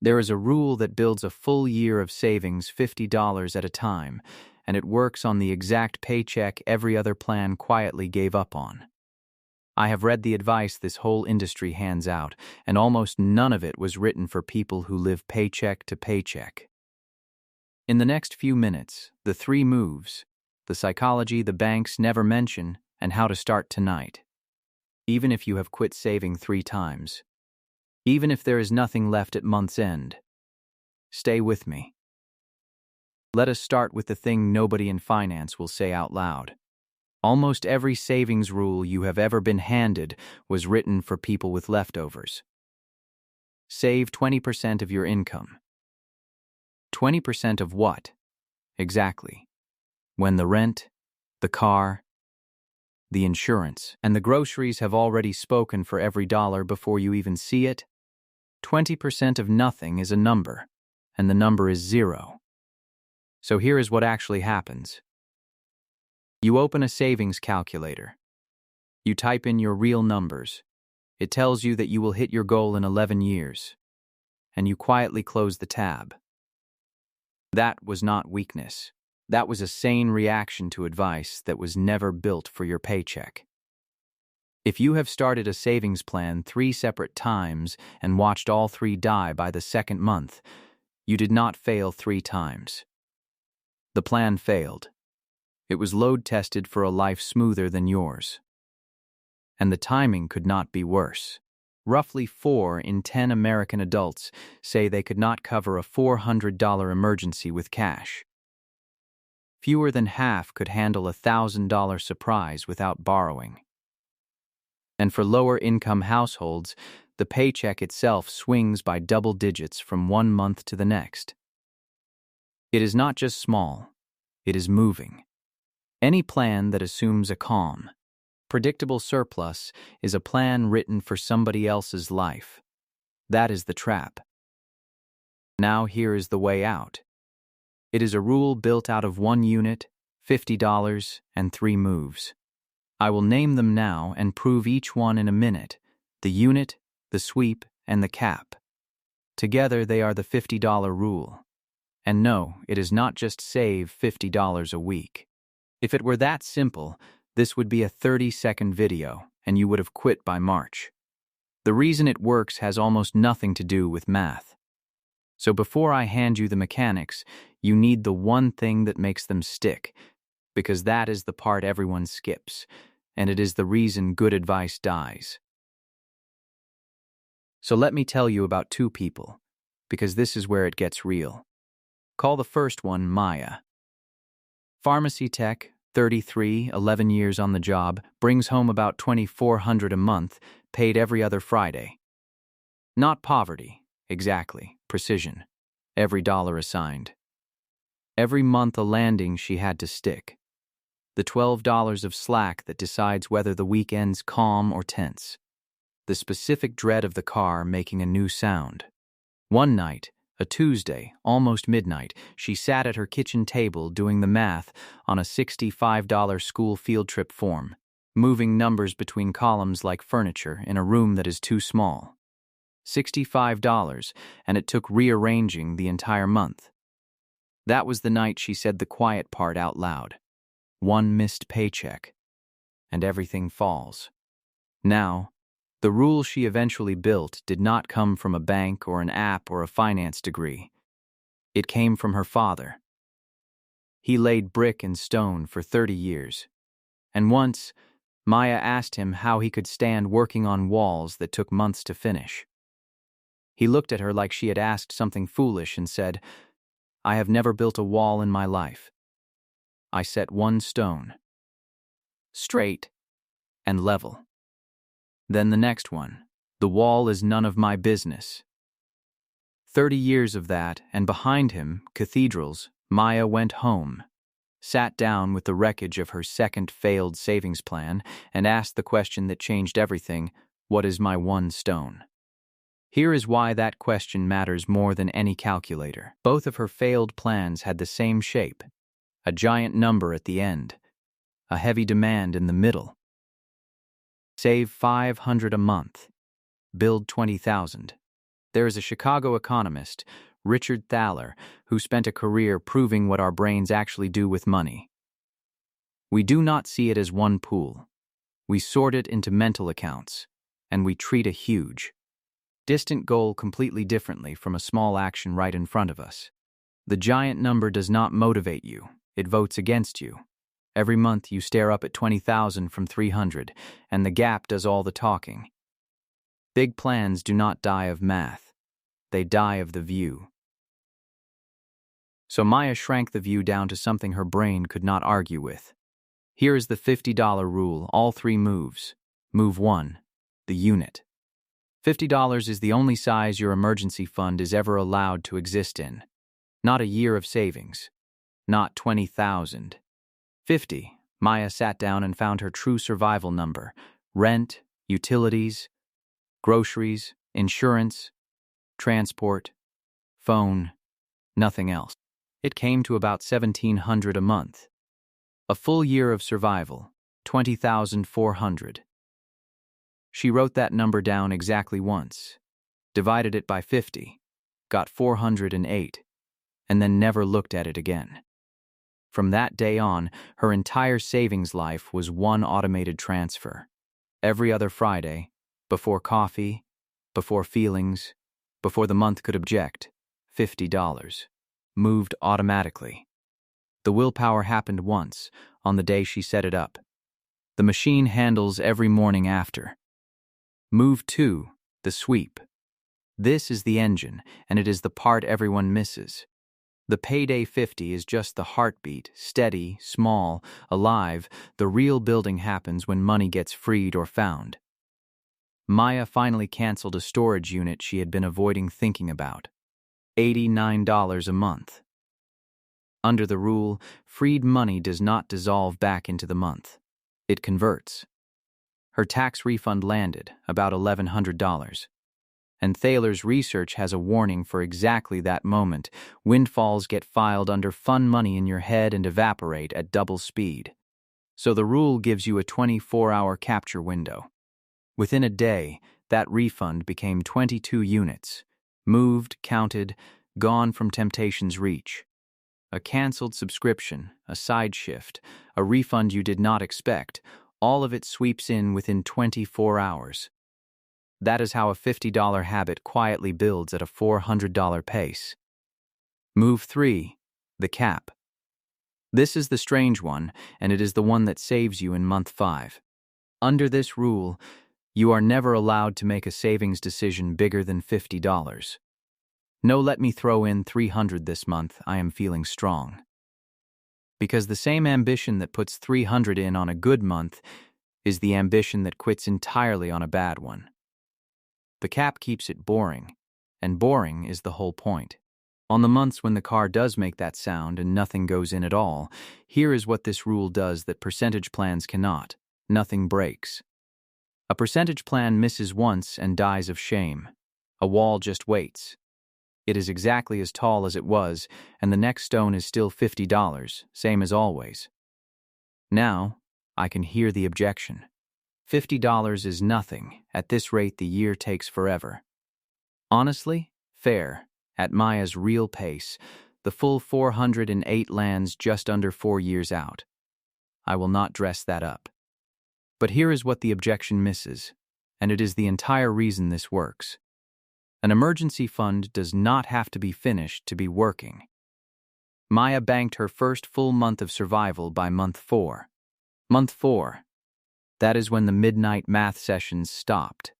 There is a rule that builds a full year of savings $50 at a time, and it works on the exact paycheck every other plan quietly gave up on. I have read the advice this whole industry hands out, and almost none of it was written for people who live paycheck to paycheck. In the next few minutes, the 3 moves, the psychology the banks never mention, and how to start tonight. Even if you have quit saving 3 times. Even if there is nothing left at month's end. Stay with me. Let us start with the thing nobody in finance will say out loud. Almost every savings rule you have ever been handed was written for people with leftovers. Save 20% of your income. 20% of what? Exactly. When the rent, the car, the insurance, and the groceries have already spoken for every dollar before you even see it, 20% of nothing is a number, and the number is 0. So here is what actually happens. You open a savings calculator. You type in your real numbers. It tells you that you will hit your goal in 11 years. And you quietly close the tab. That was not weakness. That was a sane reaction to advice that was never built for your paycheck. If you have started a savings plan 3 separate times and watched all 3 die by the second month, you did not fail 3 times. The plan failed. It was load-tested for a life smoother than yours. And the timing could not be worse. Roughly 4 in 10 American adults say they could not cover a $400 emergency with cash. Fewer than half could handle a $1,000 surprise without borrowing. And for lower-income households, the paycheck itself swings by double digits from one month to the next. It is not just small, it is moving. Any plan that assumes a calm, predictable surplus is a plan written for somebody else's life. That is the trap. Now here is the way out. It is a rule built out of 1 unit, $50, and 3 moves. I will name them now and prove each one in a minute: the unit, the sweep, and the cap. Together they are the $50 rule. And no, it is not just save $50 a week. If it were that simple, this would be a 30-second video, and you would have quit by March. The reason it works has almost nothing to do with math. So before I hand you the mechanics, you need the one thing that makes them stick, because that is the part everyone skips, and it is the reason good advice dies. So let me tell you about 2 people, because this is where it gets real. Call the first one Maya. Pharmacy tech, 33, 11 years on the job, brings home about $2,400 a month, paid every other Friday. Not poverty, exactly, precision. Every dollar assigned. Every month a landing she had to stick. The $12 of slack that decides whether the week ends calm or tense. The specific dread of the car making a new sound. One night, a Tuesday, almost midnight, she sat at her kitchen table doing the math on a $65 school field trip form, moving numbers between columns like furniture in a room that is too small. $65, and it took rearranging the entire month. That was the night she said the quiet part out loud. 1 missed paycheck, and everything falls. Now, the rule she eventually built did not come from a bank or an app or a finance degree. It came from her father. He laid brick and stone for 30 years. And once, Maya asked him how he could stand working on walls that took months to finish. He looked at her like she had asked something foolish and said, "I have never built a wall in my life. I set 1 stone. Straight and level. Then the next one. The wall is none of my business." 30 years of that, and behind him, cathedrals, Maya went home, sat down with the wreckage of her second failed savings plan, and asked the question that changed everything: what is my 1 stone? Here is why that question matters more than any calculator. Both of her failed plans had the same shape: a giant number at the end, a heavy demand in the middle. Save $500 a month. Build 20,000. There is a Chicago economist, Richard Thaler, who spent a career proving what our brains actually do with money. We do not see it as one pool. We sort it into mental accounts, and we treat a huge, distant goal completely differently from a small action right in front of us. The giant number does not motivate you. It votes against you. Every month you stare up at 20,000 from 300, and the gap does all the talking. Big plans do not die of math. They die of the view. So Maya shrank the view down to something her brain could not argue with. Here is the $50 rule, all three moves. Move 1, the unit. $50 is the only size your emergency fund is ever allowed to exist in. Not a year of savings. Not 20,000. 50. Maya sat down and found her true survival number. Rent, utilities, groceries, insurance, transport, phone, nothing else. It came to about $1,700 a month. A full year of survival, $20,400. She wrote that number down exactly once, divided it by 50, got 408, and then never looked at it again. From that day on, her entire savings life was one automated transfer. Every other Friday, before coffee, before feelings, before the month could object, $50. Moved automatically. The willpower happened once, on the day she set it up. The machine handles every morning after. Move 2, the sweep. This is the engine, and it is the part everyone misses. The payday 50 is just the heartbeat, steady, small, alive. The real building happens when money gets freed or found. Maya finally canceled a storage unit she had been avoiding thinking about. $89 a month. Under the rule, freed money does not dissolve back into the month. It converts. Her tax refund landed, about $1,100. And Thaler's research has a warning for exactly that moment. Windfalls get filed under fun money in your head and evaporate at double speed. So the rule gives you a 24-hour capture window. Within a day, that refund became 22 units. Moved, counted, gone from temptation's reach. A canceled subscription, a side shift, a refund you did not expect, all of it sweeps in within 24 hours. That is how a $50 habit quietly builds at a $400 pace. Move 3, the cap. This is the strange one, and it is the one that saves you in month 5. Under this rule, you are never allowed to make a savings decision bigger than $50. No, let me throw in $300 this month, I am feeling strong. Because the same ambition that puts $300 in on a good month is the ambition that quits entirely on a bad one. The cap keeps it boring, and boring is the whole point. On the months when the car does make that sound and nothing goes in at all, here is what this rule does that percentage plans cannot. Nothing breaks. A percentage plan misses once and dies of shame. A wall just waits. It is exactly as tall as it was, and the next stone is still $50, same as always. Now, I can hear the objection. $50 is nothing. At this rate, the year takes forever. Honestly, fair. At Maya's real pace, the full 408 lands just under 4 years out. I will not dress that up. But here is what the objection misses, and it is the entire reason this works. An emergency fund does not have to be finished to be working. Maya banked her first full month of survival by month 4. Month 4. That is when the midnight math sessions stopped.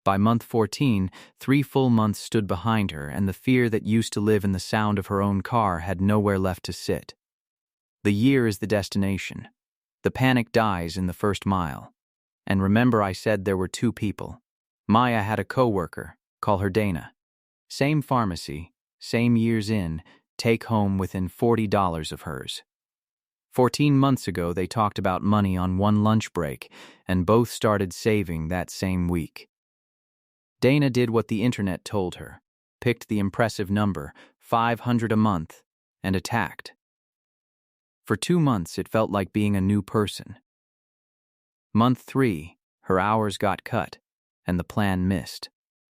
By month 14, 3 full months stood behind her, and the fear that used to live in the sound of her own car had nowhere left to sit. The year is the destination. The panic dies in the first mile. And remember, I said there were 2 people. Maya had a coworker. Call her Dana. Same pharmacy, same years in, take home within $40 of hers. 14 months ago, they talked about money on one lunch break, and both started saving that same week. Dana did what the internet told her, picked the impressive number, $500 a month, and attacked. For 2 months, it felt like being a new person. Month 3, her hours got cut, and the plan missed.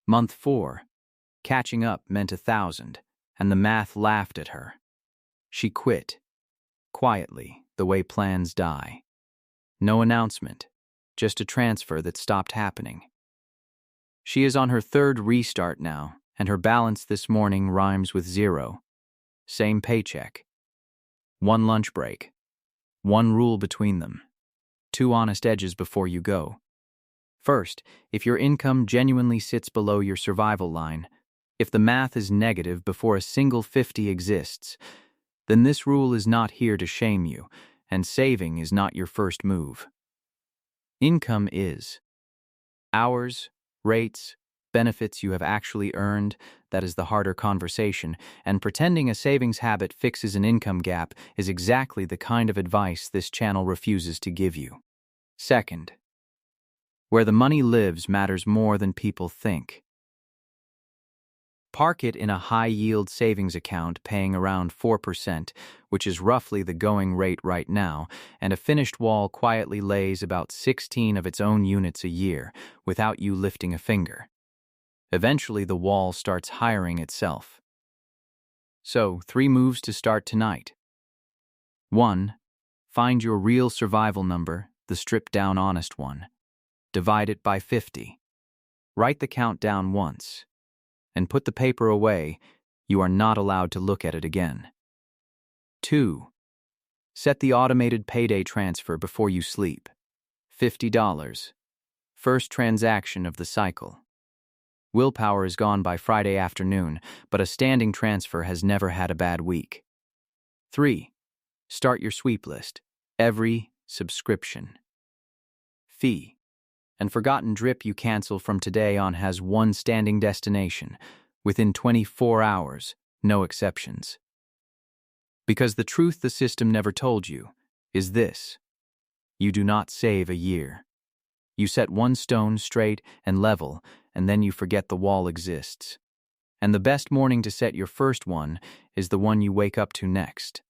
Month 4, Catching up meant 1,000, and the math laughed at her. She quit, quietly, the way plans die. No announcement, just a transfer that stopped happening. She is on her third restart now, and her balance this morning rhymes with 0. Same paycheck. 1 lunch break. 1 rule between them. 2 honest edges before you go. First, if your income genuinely sits below your survival line, if the math is negative before a single 50 exists, then this rule is not here to shame you, and saving is not your first move. Income is. Hours, rates, benefits you have actually earned, that is the harder conversation, and pretending a savings habit fixes an income gap is exactly the kind of advice this channel refuses to give you. Second, where the money lives matters more than people think. Park it in a high-yield savings account paying around 4%, which is roughly the going rate right now, and a finished wall quietly lays about 16 of its own units a year, without you lifting a finger. Eventually, the wall starts hiring itself. So, 3 moves to start tonight. 1. Find your real survival number, the stripped-down honest one. Divide it by 50. Write the count down once. And put the paper away. You are not allowed to look at it again. 2. Set the automated payday transfer before you sleep. $50. First transaction of the cycle. Willpower is gone by Friday afternoon, but a standing transfer has never had a bad week. 3. Start your sweep list. Every subscription. Fee. And forgotten drip you cancel from today on has one standing destination, within 24 hours, no exceptions. Because the truth the system never told you is this: you do not save a year. You set 1 stone straight and level, and then you forget the wall exists. And the best morning to set your first one is the one you wake up to next.